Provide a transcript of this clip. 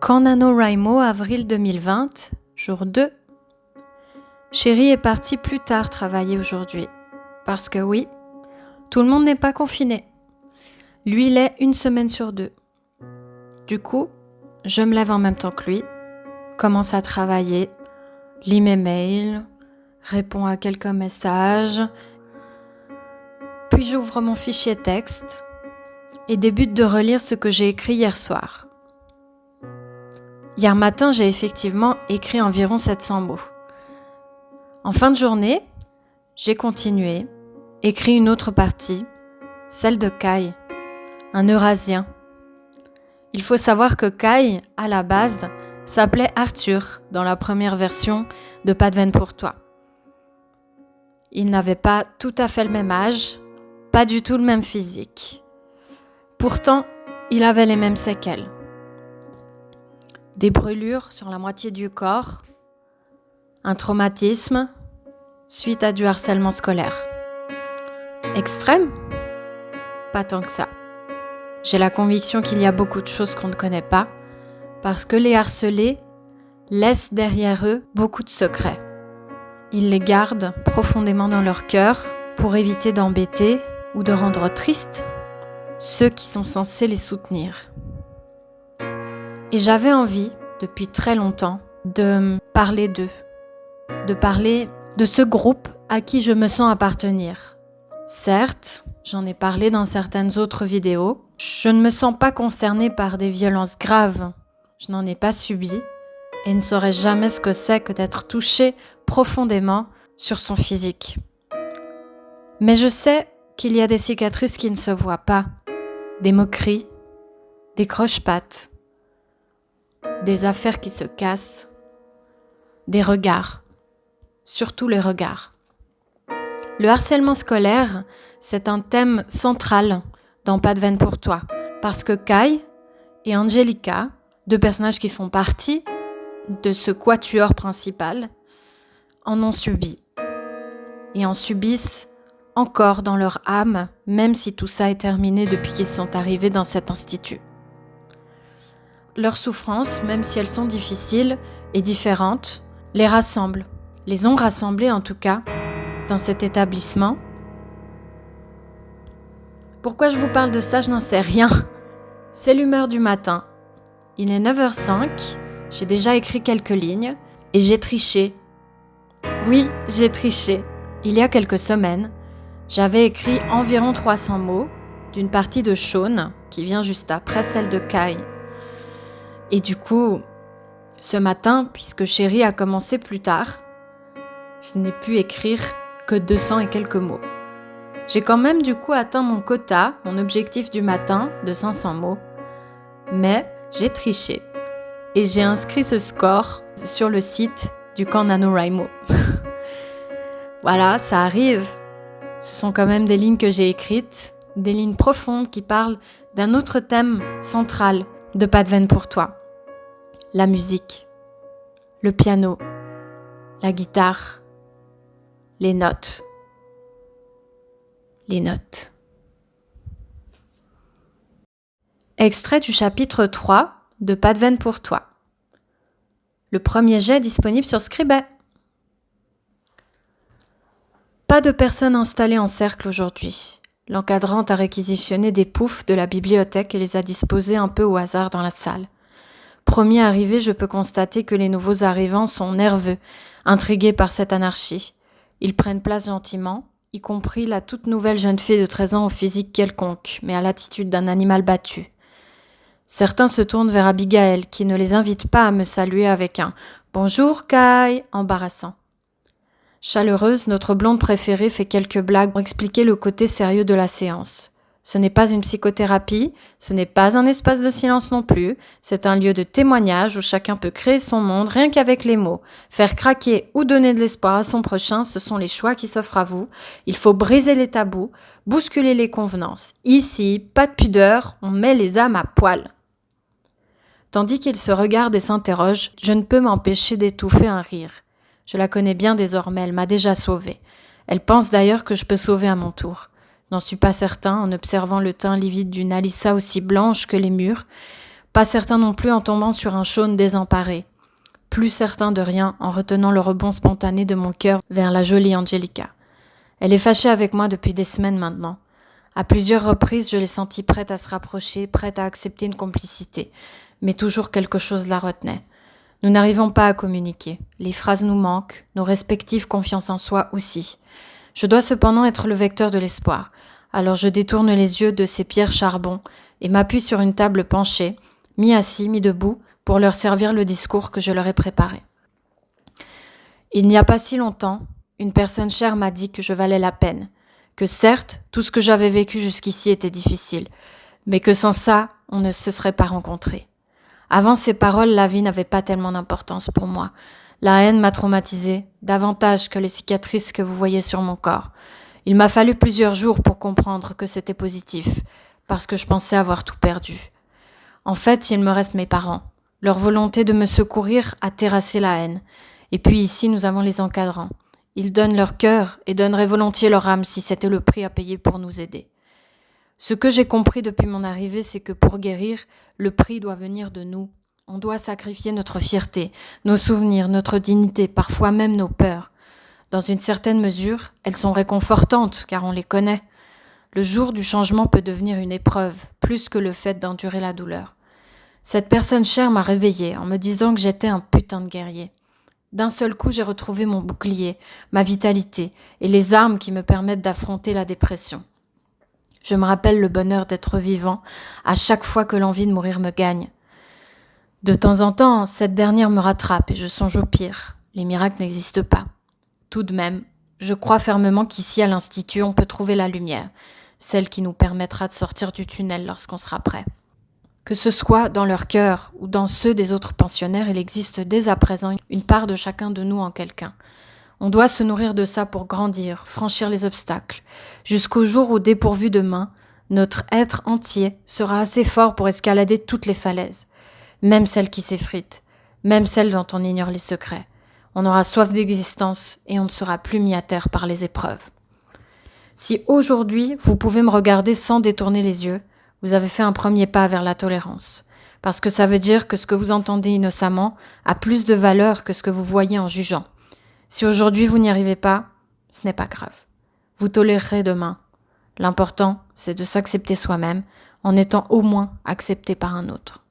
Camp NaNoWriMo, avril 2020, jour 2. Chérie est partie plus tard travailler aujourd'hui. Parce que oui, tout le monde n'est pas confiné. Lui, il est 1 semaine sur 2. Du coup, je me lève en même temps que lui, commence à travailler, lis mes mails, réponds à quelques messages, puis j'ouvre mon fichier texte et débute de relire ce que j'ai écrit hier soir. Hier matin, j'ai effectivement écrit environ 700 mots. En fin de journée, j'ai continué, écrit une autre partie, celle de Kai, un Eurasien. Il faut savoir que Kai, à la base, s'appelait Arthur dans la première version de Pas de veine pour toi. Il n'avait pas tout à fait le même âge, pas du tout le même physique. Pourtant, il avait les mêmes séquelles. Des brûlures sur la moitié du corps, un traumatisme suite à du harcèlement scolaire. Extrême ? Pas tant que ça. J'ai la conviction qu'il y a beaucoup de choses qu'on ne connaît pas, parce que les harcelés laissent derrière eux beaucoup de secrets. Ils les gardent profondément dans leur cœur pour éviter d'embêter ou de rendre tristes ceux qui sont censés les soutenir. Et j'avais envie, depuis très longtemps, de parler d'eux, de parler de ce groupe à qui je me sens appartenir. Certes, j'en ai parlé dans certaines autres vidéos, je ne me sens pas concernée par des violences graves, je n'en ai pas subi et ne saurais jamais ce que c'est que d'être touchée profondément sur son physique. Mais je sais qu'il y a des cicatrices qui ne se voient pas, des moqueries, des croche-pattes, des affaires qui se cassent, des regards, surtout les regards. Le harcèlement scolaire, c'est un thème central dans Pas de veine pour toi, parce que Kai et Angelica, 2 personnages qui font partie de ce quatuor principal, en ont subi et en subissent encore dans leur âme, même si tout ça est terminé depuis qu'ils sont arrivés dans cet institut. Leurs souffrances, même si elles sont difficiles et différentes, les rassemblent, les ont rassemblées en tout cas, dans cet établissement. Pourquoi je vous parle de ça, je n'en sais rien. C'est l'humeur du matin. Il est 9h05, j'ai déjà écrit quelques lignes et j'ai triché. Oui, j'ai triché. Il y a quelques semaines, j'avais écrit environ 300 mots d'une partie de Shaun qui vient juste après celle de Kai. Et du coup, ce matin, puisque Chérie a commencé plus tard, je n'ai pu écrire que 200 et quelques mots. J'ai quand même du coup atteint mon quota, mon objectif du matin de 500 mots, mais j'ai triché et j'ai inscrit ce score sur le site du Camp NaNoWriMo. Voilà, ça arrive. Ce sont quand même des lignes que j'ai écrites, des lignes profondes qui parlent d'un autre thème central de Pas de veine pour toi. La musique, le piano, la guitare, les notes. Les notes. Extrait du chapitre 3 de Pas de veine pour toi. Le premier jet est disponible sur Scribet. Pas de personnes installées en cercle aujourd'hui. L'encadrante a réquisitionné des poufs de la bibliothèque et les a disposés un peu au hasard dans la salle. Premier arrivé, je peux constater que les nouveaux arrivants sont nerveux, intrigués par cette anarchie. Ils prennent place gentiment, y compris la toute nouvelle jeune fille de 13 ans au physique quelconque, mais à l'attitude d'un animal battu. Certains se tournent vers Abigail, qui ne les invite pas à me saluer avec un « Bonjour, Kai » embarrassant. Chaleureuse, notre blonde préférée fait quelques blagues pour expliquer le côté sérieux de la séance. Ce n'est pas une psychothérapie, ce n'est pas un espace de silence non plus, c'est un lieu de témoignage où chacun peut créer son monde rien qu'avec les mots. Faire craquer ou donner de l'espoir à son prochain, ce sont les choix qui s'offrent à vous. Il faut briser les tabous, bousculer les convenances. Ici, pas de pudeur, on met les âmes à poil. Tandis qu'il se regarde et s'interroge, je ne peux m'empêcher d'étouffer un rire. Je la connais bien désormais, elle m'a déjà sauvée. Elle pense d'ailleurs que je peux sauver à mon tour. N'en suis pas certain en observant le teint livide d'une Alissa aussi blanche que les murs. Pas certain non plus en tombant sur un Shaun désemparé. Plus certain de rien en retenant le rebond spontané de mon cœur vers la jolie Angelica. Elle est fâchée avec moi depuis des semaines maintenant. À plusieurs reprises, je l'ai sentie prête à se rapprocher, prête à accepter une complicité. Mais toujours quelque chose la retenait. Nous n'arrivons pas à communiquer. Les phrases nous manquent, nos respectives confiances en soi aussi. Je dois cependant être le vecteur de l'espoir. Alors je détourne les yeux de ces pierres charbon et m'appuie sur une table penchée, mi-assis, mi-debout, pour leur servir le discours que je leur ai préparé. Il n'y a pas si longtemps, une personne chère m'a dit que je valais la peine, que certes, tout ce que j'avais vécu jusqu'ici était difficile, mais que sans ça, on ne se serait pas rencontrés. Avant ces paroles, la vie n'avait pas tellement d'importance pour moi. La haine m'a traumatisée, davantage que les cicatrices que vous voyez sur mon corps. Il m'a fallu plusieurs jours pour comprendre que c'était positif, parce que je pensais avoir tout perdu. En fait, il me reste mes parents. Leur volonté de me secourir a terrassé la haine. Et puis ici, nous avons les encadrants. Ils donnent leur cœur et donneraient volontiers leur âme si c'était le prix à payer pour nous aider. Ce que j'ai compris depuis mon arrivée, c'est que pour guérir, le prix doit venir de nous. On doit sacrifier notre fierté, nos souvenirs, notre dignité, parfois même nos peurs. Dans une certaine mesure, elles sont réconfortantes car on les connaît. Le jour du changement peut devenir une épreuve, plus que le fait d'endurer la douleur. Cette personne chère m'a réveillée en me disant que j'étais un putain de guerrier. D'un seul coup, j'ai retrouvé mon bouclier, ma vitalité et les armes qui me permettent d'affronter la dépression. Je me rappelle le bonheur d'être vivant à chaque fois que l'envie de mourir me gagne. De temps en temps, cette dernière me rattrape et je songe au pire. Les miracles n'existent pas. Tout de même, je crois fermement qu'ici à l'Institut, on peut trouver la lumière, celle qui nous permettra de sortir du tunnel lorsqu'on sera prêt. Que ce soit dans leur cœur ou dans ceux des autres pensionnaires, il existe dès à présent une part de chacun de nous en quelqu'un. On doit se nourrir de ça pour grandir, franchir les obstacles, jusqu'au jour où, dépourvu de main, notre être entier sera assez fort pour escalader toutes les falaises, même celles qui s'effritent, même celles dont on ignore les secrets. On aura soif d'existence et on ne sera plus mis à terre par les épreuves. Si aujourd'hui, vous pouvez me regarder sans détourner les yeux, vous avez fait un premier pas vers la tolérance. Parce que ça veut dire que ce que vous entendez innocemment a plus de valeur que ce que vous voyez en jugeant. Si aujourd'hui vous n'y arrivez pas, ce n'est pas grave. Vous tolérerez demain. L'important, c'est de s'accepter soi-même en étant au moins accepté par un autre.